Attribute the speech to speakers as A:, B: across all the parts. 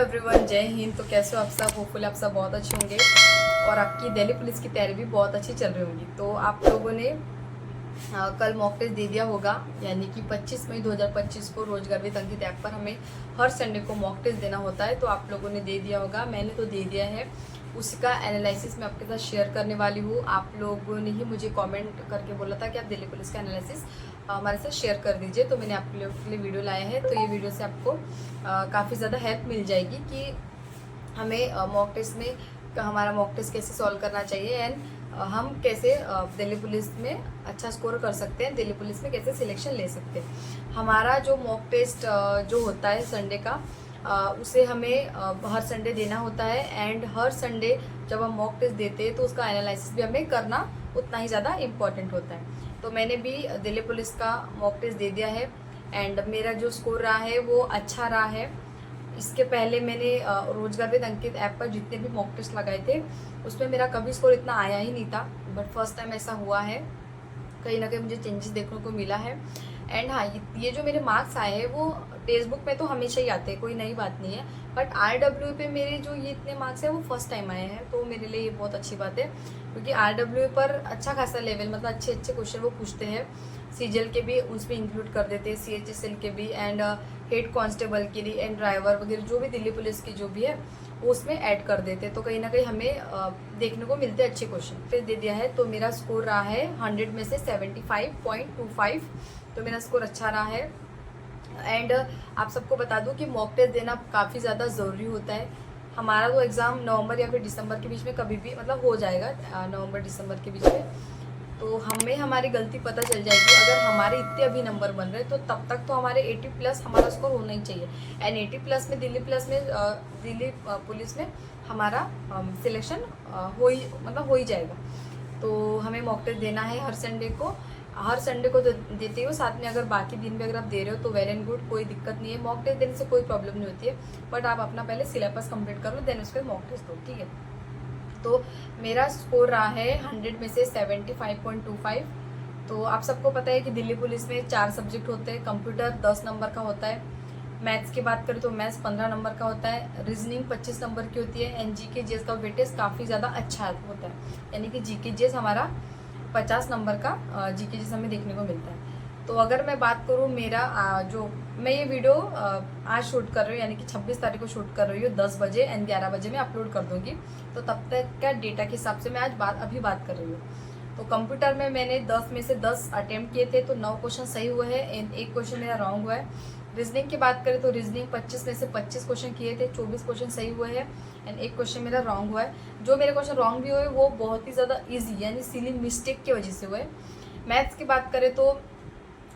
A: Everyone, जय हिंद। तो कैसे हो आप सब? होपफुली आप सब बहुत अच्छे होंगे और आपकी दिल्ली पुलिस की तैयारी भी बहुत अच्छी चल रही होंगी। तो आप लोगों ने कल मॉक टेस्ट दे दिया होगा, यानी कि 25 मई 2025 को रोजगार विद अंकित ऐप पर हमें हर संडे को मॉक टेस्ट देना होता है। तो आप लोगों ने दे दिया होगा, मैंने तो दे दिया है। उसी का एनालिसिस मैं आपके साथ शेयर करने वाली हूँ। आप लोगों ने ही मुझे कमेंट करके बोला था कि आप दिल्ली पुलिस का एनालिसिस हमारे साथ शेयर कर दीजिए, तो मैंने आप लोगों के लिए वीडियो लाया है। तो ये वीडियो से आपको काफ़ी ज़्यादा हेल्प मिल जाएगी कि हमें मॉक टेस्ट में हमारा मॉक टेस्ट कैसे सॉल्व करना चाहिए एंड हम कैसे दिल्ली पुलिस में अच्छा स्कोर कर सकते हैं, दिल्ली पुलिस में कैसे सिलेक्शन ले सकते हैं। हमारा जो मॉक टेस्ट जो होता है संडे का, उसे हमें हर संडे देना होता है एंड हर संडे जब हम मॉक टेस्ट देते हैं तो उसका एनालिसिस भी हमें करना उतना ही ज़्यादा इम्पॉर्टेंट होता है। तो मैंने भी दिल्ली पुलिस का मॉक टेस्ट दे दिया है एंड मेरा जो स्कोर रहा है वो अच्छा रहा है। इसके पहले मैंने रोजगार विद अंकित ऐप पर जितने भी मॉक टेस्ट लगाए थे उसमें मेरा कभी स्कोर इतना आया ही नहीं था, बट फर्स्ट टाइम ऐसा हुआ है। कहीं ना कहीं मुझे चेंजेस देखने को मिला है। एंड हाँ, ये जो मेरे मार्क्स आए हैं वो टेक्स्ट में तो हमेशा ही आते हैं, कोई नई बात नहीं है, बट RW पे मेरे जो ये इतने मार्क्स हैं वो फर्स्ट टाइम आए हैं। तो मेरे लिए ये बहुत अच्छी बात है, क्योंकि RW पर अच्छा खासा लेवल, मतलब अच्छे अच्छे क्वेश्चन वो पूछते हैं। CGL के भी उसमें इंक्लूड कर देते हैं, CHSL के भी एंड हेड कांस्टेबल के लिए एंड ड्राइवर वगैरह जो भी दिल्ली पुलिस की जो भी है वो उसमें ऐड कर देते। तो कहीं ना कहीं हमें देखने को मिलते हैं अच्छे क्वेश्चन। फिर दे दिया है तो मेरा स्कोर रहा है 100 में से 75.25। तो मेरा स्कोर अच्छा रहा है। एंड आप सबको बता दूं कि मॉक टेस्ट देना काफ़ी ज़्यादा ज़रूरी होता है। हमारा तो एग्ज़ाम नवंबर या फिर दिसंबर के बीच में कभी भी मतलब हो जाएगा, नवंबर दिसंबर के बीच में। तो हमें हमारी गलती पता चल जाएगी। अगर हमारे इतने अभी नंबर बन रहे तो तब तक तो हमारे 80 प्लस हमारा स्कोर होना ही चाहिए। एंड 80 प्लस में दिल्ली पुलिस में हमारा सिलेक्शन हो ही जाएगा। तो हमें मॉक टेस्ट देना है हर संडे को। हर संडे को देते हो, साथ में अगर बाकी दिन भी अगर आप दे रहे हो तो वेल एंड गुड, कोई दिक्कत नहीं है। मॉक टेस्ट देने से कोई प्रॉब्लम नहीं होती है, बट आप अपना पहले सिलेबस कंप्लीट कर लो, देन उसके मॉक टेस्ट दो, ठीक है। तो मेरा स्कोर रहा है 100 में से 75.25। तो आप सबको पता है कि दिल्ली पुलिस में 4 सब्जेक्ट होते हैं। कंप्यूटर 10 नंबर का होता है। मैथ्स की बात करें तो मैथ्स 15 नंबर का होता है। रीजनिंग 25 नंबर की होती है एंड जीके जीएस का वेटेज काफ़ी ज़्यादा अच्छा होता है, यानी कि जीके जीएस हमारा 50 नंबर का जीके जीएस हमें देखने को मिलता है। तो अगर मैं बात करूँ मेरा जो मैं ये वीडियो आज शूट कर रही हूँ, यानी कि 26 तारीख को शूट कर रही हूँ 10 बजे एंड 11 बजे मैं अपलोड कर दूँगी। तो तब तक का डेटा के हिसाब से मैं आज अभी बात कर रही हूँ। तो कंप्यूटर में मैंने 10 में से 10 अटेम्प्ट किए थे, तो 9 क्वेश्चन सही हुए हैं एंड 1 क्वेश्चन मेरा रॉन्ग हुआ है। रीजनिंग की बात करें तो रीजनिंग 25 में से 25 क्वेश्चन किए थे, 24 क्वेश्चन सही हुए हैं एंड 1 क्वेश्चन मेरा रॉन्ग हुआ है। जो मेरे क्वेश्चन रॉन्ग भी हुए वो बहुत ही ज़्यादा ईजी, यानी सिली मिस्टेक की वजह से हुए। मैथ्स की बात करें तो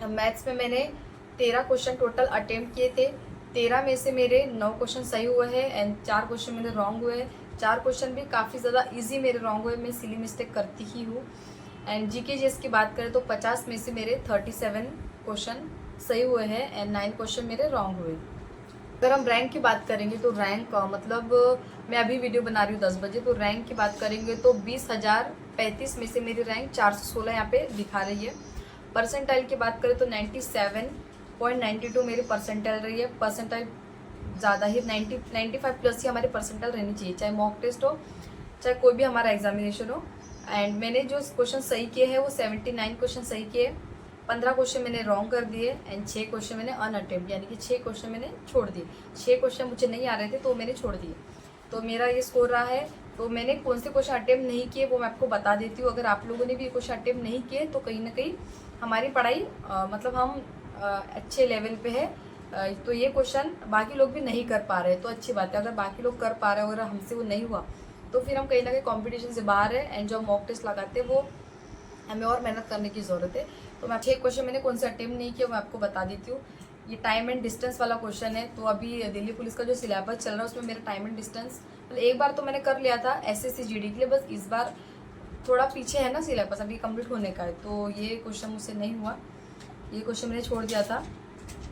A: मैथ्स में मैंने 13 क्वेश्चन टोटल अटेम्प्ट किए थे। 13 में से मेरे 9 क्वेश्चन सही हुए हैं एंड 4 क्वेश्चन मेरे रॉन्ग हुए हैं। 4 क्वेश्चन भी काफ़ी ज़्यादा इजी मेरे रॉन्ग हुए, मैं सिली मिस्टेक करती ही हूँ। एंड जीके जीएस की बात करें तो 50 में से मेरे 37 क्वेश्चन सही हुए हैं एंड 9 क्वेश्चन मेरे रॉन्ग हुए। अगर हम रैंक की बात करेंगे तो रैंक मतलब मैं अभी वीडियो बना रही हूँ 10 बजे, तो रैंक की बात करेंगे तो 20,035 में से मेरी रैंक 416 यहाँ पे दिखा रही है। परसेंटाइल की बात करें तो 97.92 मेरी परसेंटाइल रही है। परसेंटाइल ज़्यादा ही 95 प्लस ही हमारी परसेंटाइल रहनी चाहिए, चाहे मॉक टेस्ट हो चाहे कोई भी हमारा एग्जामिनेशन हो। एंड मैंने जो क्वेश्चन सही किए हैं वो 79 क्वेश्चन सही किए, 15 क्वेश्चन मैंने रॉन्ग कर दिए एंड 6 क्वेश्चन मैंने अनअटेम्प्ट, यानी कि 6 क्वेश्चन मैंने छोड़ दिए। 6 क्वेश्चन मुझे नहीं आ रहे थे तो मैंने छोड़ दिए। तो मेरा ये स्कोर रहा है। तो मैंने कौन से क्वेश्चन अटेम्प्ट नहीं किए वो मैं आपको बता देती हूँ। अगर आप लोगों ने भी ये क्वेश्चन अटेम्प्ट नहीं किए तो कहीं ना कहीं हमारी पढ़ाई मतलब हम अच्छे लेवल पे है। तो ये क्वेश्चन बाकी लोग भी नहीं कर पा रहे तो अच्छी बात है। अगर बाकी लोग कर पा रहे हो, अगर हमसे वो नहीं हुआ तो फिर हम कहीं ना कहीं कंपटीशन से बाहर है एंड जो मॉक टेस्ट लगाते हैं वो हमें और मेहनत करने की ज़रूरत है। तो मैं 6 क्वेश्चन मैंने कौन से अटेम्प्ट नहीं किया मैं आपको बता देती हूँ। ये टाइम एंड डिस्टेंस वाला क्वेश्चन है। तो अभी दिल्ली पुलिस का जो सिलेबस चल रहा है उसमें मेरा टाइम एंड डिस्टेंस मतलब एक बार तो मैंने कर लिया था SSC GD के लिए, बस इस बार थोड़ा पीछे है ना सिलेबस, अभी कंप्लीट होने का है। तो ये क्वेश्चन मुझसे नहीं हुआ, ये क्वेश्चन मैंने छोड़ दिया था।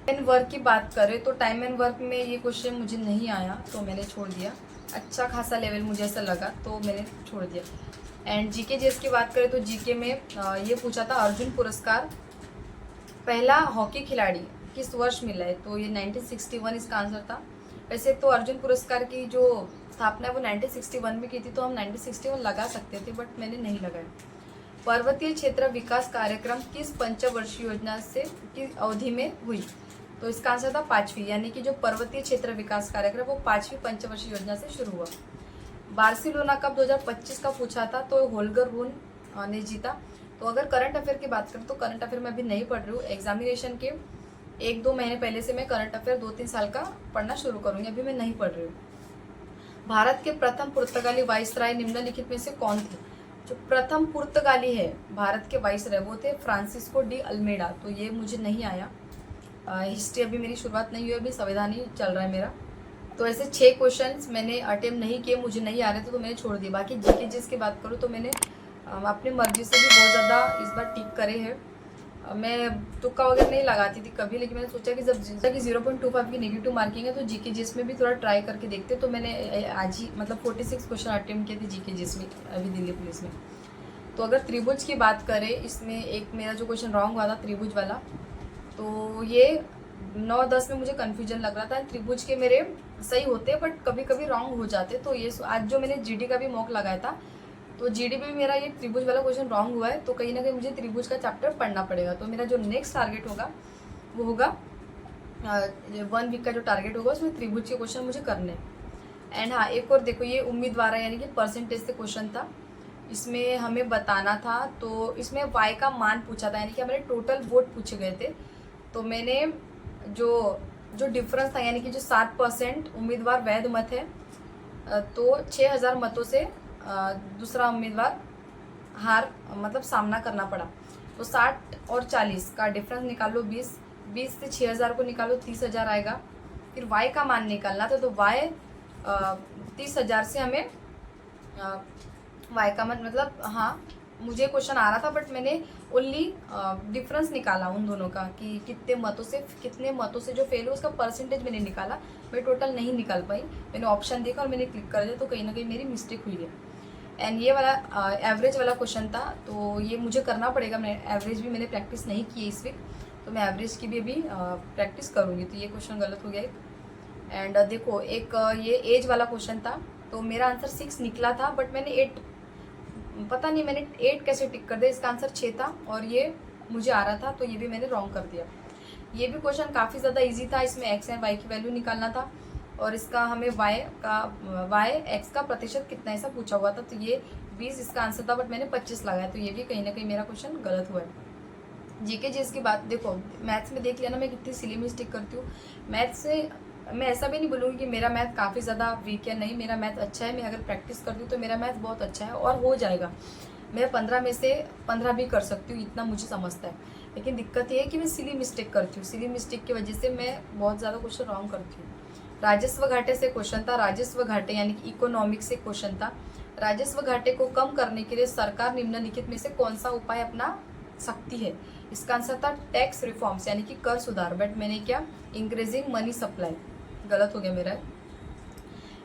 A: एंड वर्क की बात करें तो टाइम एंड वर्क में ये क्वेश्चन मुझे नहीं आया तो मैंने छोड़ दिया। अच्छा खासा लेवल मुझे ऐसा लगा तो मैंने छोड़ दिया। एंड जीके जीएस की बात करें तो जीके में ये पूछा था अर्जुन पुरस्कार पहला हॉकी खिलाड़ी किस वर्ष मिला है, तो ये 1961 इसका आंसर था। वैसे तो अर्जुन पुरस्कार की जो स्थापना है वो 1961 में की थी, तो हम 1961 लगा सकते थे, बट मैंने नहीं लगाया। पर्वतीय क्षेत्र विकास कार्यक्रम किस पंचवर्षीय योजना से की अवधि में हुई? तो इसका आंसर था 5वीं, यानी कि जो पर्वतीय क्षेत्र विकास कार्यक्रम वो 5वीं पंचवर्षीय योजना से शुरू हुआ। बार्सिलोना कप 2025 का पूछा था, तो होल्गर रून ने जीता। तो अगर करंट अफेयर की बात करें तो करंट अफेयर में अभी नहीं पढ़ रही हूँ, एग्जामिनेशन के 1-2 महीने पहले से मैं करंट अफेयर 2-3 साल का पढ़ना शुरू करूंगी, अभी मैं नहीं पढ़ रही हूँ। भारत के प्रथम पुर्तगाली वाइसराय निम्नलिखित में से कौन थे? जो प्रथम पुर्तगाली है भारत के वाइसराय वो थे फ्रांसिस्को डी अल्मेडा। तो ये मुझे नहीं आया, हिस्ट्री अभी मेरी शुरुआत नहीं हुई, अभी संविधान ही चल रहा है मेरा। तो ऐसे 6 क्वेश्चंस मैंने अटेम्प्ट नहीं किए, मुझे नहीं आ रहे थे तो मैंने छोड़ दिए। बाकी जीके जिसकी बात करूँ तो मैंने अपनी मर्जी से भी बहुत ज़्यादा इस बार टिक करे हैं। मैं तुक्का वगैरह नहीं लगाती थी कभी, लेकिन मैंने सोचा कि जब कि 0.25 की नेगेटिव मार्किंग है तो जीके जिस में भी थोड़ा ट्राई करके देखते। तो मैंने आज ही मतलब 46 क्वेश्चन अटेम्प्ट किए थे जीके जिस में अभी दिल्ली पुलिस में। तो अगर त्रिभुज की बात करें, इसमें एक मेरा जो क्वेश्चन रॉन्ग हुआ था त्रिभुज वाला, तो ये 9-10 में मुझे कन्फ्यूजन लग रहा था। त्रिभुज के मेरे सही होते बट कभी कभी रॉन्ग हो जाते। तो ये आज जो मैंने जीडी का भी मॉक लगाया था तो जीडी में भी मेरा ये त्रिभुज वाला क्वेश्चन रॉन्ग हुआ है, तो कहीं ना कहीं मुझे त्रिभुज का चैप्टर पढ़ना पड़ेगा। तो मेरा जो नेक्स्ट टारगेट होगा वो होगा 1 वीक का जो टारगेट होगा उसमें त्रिभुज के क्वेश्चन मुझे करने हैं। एंड हाँ, एक और देखो, ये उम्मीदवार है यानी कि परसेंटेज से क्वेश्चन था, इसमें हमें बताना था। तो इसमें वाई का मान पूछा था, यानी कि हमारे टोटल वोट पूछे गए थे। तो मैंने जो डिफरेंस था, यानी कि जो 7% उम्मीदवार वैध मत है, तो 6000 मतों से दूसरा उम्मीदवार हार मतलब सामना करना पड़ा। तो 60 और 40 का डिफरेंस निकालो, 20 से 6000 को निकालो, 30,000 आएगा। फिर वाई का मान निकालना था, तो वाई 30,000 से हमें वाई का मान मतलब, हाँ मुझे क्वेश्चन आ रहा था बट मैंने ओनली डिफरेंस निकाला उन दोनों का कि कितने मतों से जो फेल हुआ उसका परसेंटेज मैंने निकाला। मैं टोटल नहीं निकाल पाई, मैंने ऑप्शन देखा और मैंने क्लिक कर दिया, तो कहीं ना कहीं मेरी मिस्टेक हुई है। एंड ये वाला एवरेज वाला क्वेश्चन था, तो ये मुझे करना पड़ेगा। मैं एवरेज भी मैंने प्रैक्टिस नहीं की है इस वीक, तो मैं एवरेज की भी अभी प्रैक्टिस करूँगी। तो ये क्वेश्चन गलत हो गया एक। एंड देखो, एक ये एज वाला क्वेश्चन था, तो मेरा आंसर 6 निकला था बट मैंने 8, पता नहीं मैंने 8 कैसे टिक कर दिया। इसका आंसर 6 था और ये मुझे आ रहा था, तो ये भी मैंने रॉन्ग कर दिया। ये भी क्वेश्चन काफ़ी ज़्यादा इजी था, इसमें एक्स एंड वाई की वैल्यू निकालना था और इसका हमें वाई एक्स का प्रतिशत कितना ऐसा पूछा हुआ था। तो ये 20 इसका आंसर था बट मैंने 25 लगाया, तो ये भी कहीं ना कहीं मेरा क्वेश्चन गलत हुआ है। जीके जी इसकी बात देखो, मैथ्स में देख लिया ना मैं कितनी सिली मिस्टेक करती हूँ। मैथ्स से मैं ऐसा भी नहीं बोलूँगी कि मेरा मैथ काफ़ी ज़्यादा वीक है, नहीं, मेरा मैथ अच्छा है। मैं अगर प्रैक्टिस करती हूँ तो मेरा मैथ बहुत अच्छा है और हो जाएगा। मैं 15 में से 15 भी कर सकती हूँ, इतना मुझे समझता है। लेकिन दिक्कत ये है कि मैं सिली मिस्टेक करती हूँ, सिली मिस्टेक की वजह से मैं बहुत ज़्यादा क्वेश्चन रॉन्ग करती हूँ। राजस्व घाटे से क्वेश्चन था, राजस्व घाटे यानी कि इकोनॉमिक्स से क्वेश्चन था। राजस्व घाटे को कम करने के लिए सरकार निम्नलिखित में से कौन सा उपाय अपना सकती है? इसका आंसर था टैक्स रिफॉर्म्स यानी कि कर सुधार, बट मैंने क्या इंक्रीजिंग मनी सप्लाई, गलत हो गया मेरा।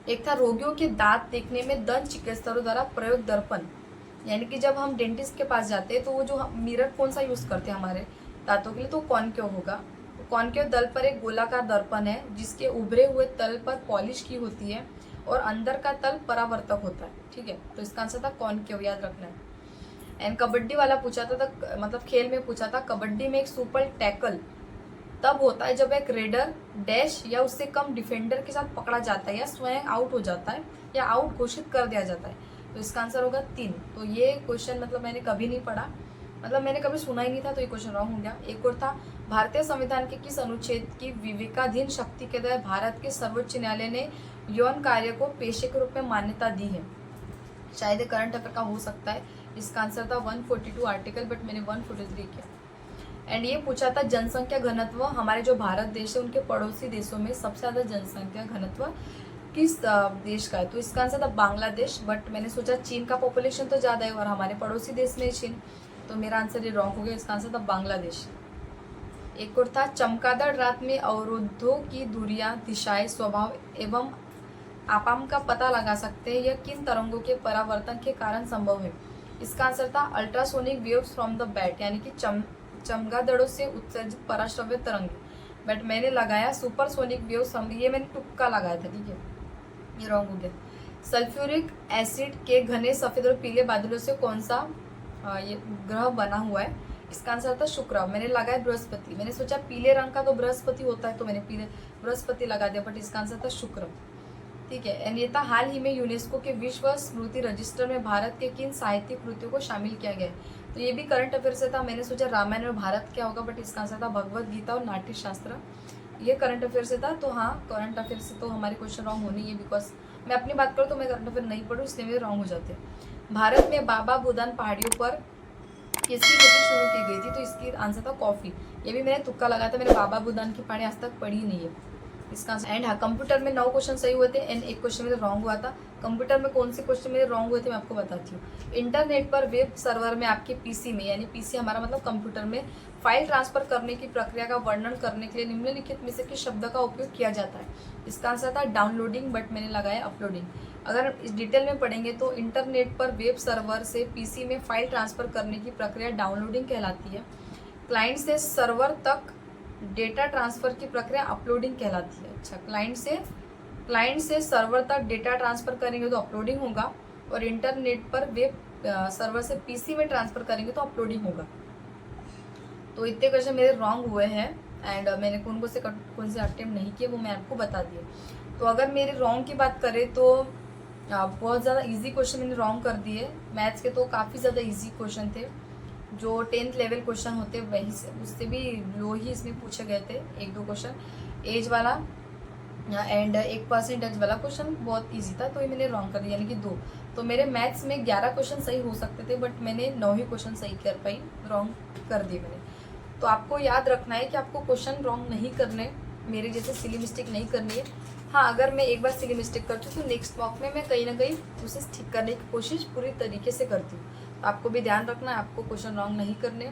A: एक था रोगियों के दांत देखने में दंत चिकित्सकों द्वारा प्रयोग दर्पण, यानी कि जब हम डेंटिस्ट के पास जाते हैं तो वो जो मिरर कौन सा यूज करते हैं हमारे दांतों के लिए, तो कॉनकेव होगा। तो कॉनकेव तल पर एक गोलाकार दर्पण है जिसके उभरे हुए तल पर पॉलिश की होती है और अंदर का तल परावर्तक होता है, ठीक है। तो इसका आंसर था कॉनकेव, याद रखना है। एंड कबड्डी वाला पूछा था, मतलब खेल में पूछा था, कबड्डी में एक सुपर टैकल तब होता है जब एक रेडर डैश या उससे कम डिफेंडर के साथ पकड़ा जाता है या स्वयं आउट हो जाता है या आउट घोषित कर दिया जाता है। तो इसका आंसर होगा 3। तो ये क्वेश्चन मतलब मैंने कभी नहीं पढ़ा, मतलब मैंने कभी सुना ही नहीं था, तो ये क्वेश्चन रॉन्ग हो गया। एक और था, भारतीय संविधान के किस अनुच्छेद की विवेकाधीन शक्ति के तहत भारत के सर्वोच्च न्यायालय ने यौन कार्य को पेशे के रूप में मान्यता दी है? शायद करंट अफेयर का हो सकता है। इसका आंसर था 142 आर्टिकल, बट मैंने 143 किया। एंड ये पूछा था जनसंख्या घनत्व, हमारे जो भारत देश है उनके पड़ोसी देशों में सबसे ज़्यादा जनसंख्या घनत्व किस देश का है? तो इसका आंसर था बांग्लादेश, बट मैंने सोचा चीन का पॉपुलेशन तो ज़्यादा है और हमारे पड़ोसी देश में चीन, तो मेरा आंसर ये रॉन्ग हो गया। इसका आंसर था बांग्लादेश। एक और था, चमगादड़ रात में अवरोधों की दूरियां, दिशाएं, स्वभाव एवं आपाम का पता लगा सकते हैं, यह किन तरंगों के परावर्तन के कारण संभव है? इसका आंसर था ultrasonic waves from the bat, यानी कि चमगादड़ों से उत्सर्जित पराश्रव्य तरंग। बट मैंने लगाया सुपरसोनिक वेव, ये मैंने तुक्का लगाया था, ठीक है, ये रॉन्ग हो गया। सल्फ्यूरिक एसिड के घने सफेद और पीले बादलों से कौन सा ये ग्रह बना हुआ है? इसका आंसर था शुक्र। मैंने लगाया बृहस्पति, मैंने सोचा पीले रंग का तो बृहस्पति होता है, तो मैंने पीले बृहस्पति लगा दिया, बट इसका आंसर था शुक्र, ठीक है। एंड ये था हाल ही में यूनेस्को के विश्व स्मृति रजिस्टर में भारत के किन साहित्यिक कृतियों को शामिल किया गया है? तो ये भी करंट अफेयर से था, मैंने सोचा रामायण में भारत क्या होगा, बट इसका आंसर था भगवत गीता और नाट्य शास्त्र, ये करंट अफेयर से था। तो हाँ, करंट अफेयर से तो हमारे क्वेश्चन रॉन्ग होने ही है, बिकॉज मैं अपनी बात करूँ तो मैं करंट अफेयर नहीं पढ़ूँ, इसलिए मेरे रॉन्ग हो जाते हैं। भारत में बाबा बुदान पहाड़ियों पर किसकी खेती शुरू की गई थी? तो इसकी आंसर था कॉफी, ये भी मैंने तुक्का लगाया था, मैंने बाबा बुदान की पहाड़ी आज तक पढ़ी नहीं है इसका आंसर। एंड हाँ, कंप्यूटर में 9 क्वेश्चन सही हुए थे एंड 1 क्वेश्चन मेरे रॉन्ग हुआ था। कंप्यूटर में कौन से क्वेश्चन मेरे रॉन्ग हुए थे मैं आपको बताती हूँ। इंटरनेट पर वेब सर्वर में आपके पीसी में, यानी पीसी हमारा मतलब कंप्यूटर में, फाइल ट्रांसफर करने की प्रक्रिया का वर्णन करने के लिए निम्नलिखित में से किस शब्द का उपयोग किया जाता है? इसका आंसर था डाउनलोडिंग, बट मैंने लगाया अपलोडिंग। अगर इस डिटेल में पढ़ेंगे तो इंटरनेट पर वेब सर्वर से पीसी में फाइल ट्रांसफर करने की प्रक्रिया डाउनलोडिंग कहलाती है। क्लाइंट से सर्वर तक डेटा ट्रांसफर की प्रक्रिया अपलोडिंग कहलाती है। अच्छा, क्लाइंट से सर्वर तक डेटा ट्रांसफर करेंगे तो अपलोडिंग होगा, और इंटरनेट पर वेब सर्वर से पीसी में ट्रांसफर करेंगे तो अपलोडिंग होगा। तो इतने क्वेश्चन मेरे रॉन्ग हुए हैं एंड मैंने कौन से अटेम्प्ट नहीं किए वो मैं आपको बता दिए। तो अगर मेरे रॉन्ग की बात करें तो बहुत ज़्यादा इजी क्वेश्चन मैंने रॉन्ग कर दिए। मैथ्स के तो काफ़ी ज़्यादा इजी क्वेश्चन थे, जो 10th लेवल क्वेश्चन होते वही से, उससे भी लो ही इसमें पूछे गए थे 1-2 क्वेश्चन। एज वाला एंड 1% वाला क्वेश्चन बहुत इजी था, तो ये मैंने रॉन्ग कर दिया, यानी कि 2। तो मेरे मैथ्स में 11 क्वेश्चन सही हो सकते थे, बट मैंने 9 ही क्वेश्चन सही कर पाई, रॉन्ग कर दिए मैंने। तो आपको याद रखना है कि आपको क्वेश्चन रॉन्ग नहीं करने, मेरे जैसे सिली मिस्टेक नहीं करनी है। हाँ, अगर मैं एक बार सिली मिस्टेक करती हूँ तो नेक्स्ट मॉक में मैं कहीं ना कहीं उसे ठीक करने की कोशिश पूरी तरीके से करती हूँ। तो आपको भी ध्यान रखना है, आपको क्वेश्चन रॉन्ग नहीं करने।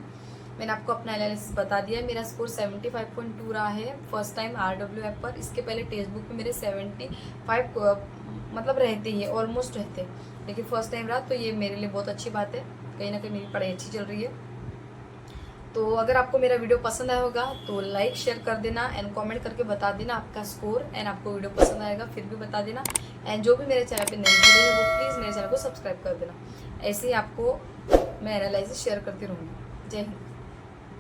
A: मैंने आपको अपना एनालिसिस बता दिया है। मेरा स्कोर 75.2 रहा है फर्स्ट टाइम RW ऐप पर। इसके पहले टेक्स्ट बुक में मेरे 75 मतलब रहते ही, ऑलमोस्ट रहते, लेकिन फर्स्ट टाइम रहा, तो ये मेरे लिए बहुत अच्छी बात है, कहीं ना कहीं मेरी पढ़ाई अच्छी चल रही है। तो अगर आपको मेरा वीडियो पसंद आया होगा तो लाइक शेयर कर देना एंड कमेंट करके बता देना आपका स्कोर, एंड आपको वीडियो पसंद आएगा फिर भी बता देना। एंड जो भी मेरे चैनल पे नहीं जुड़े हैं वो प्लीज़ मेरे चैनल को सब्सक्राइब कर देना। ऐसे ही आपको मैं एनालिसिस शेयर करती रहूँगी। जय हिंद।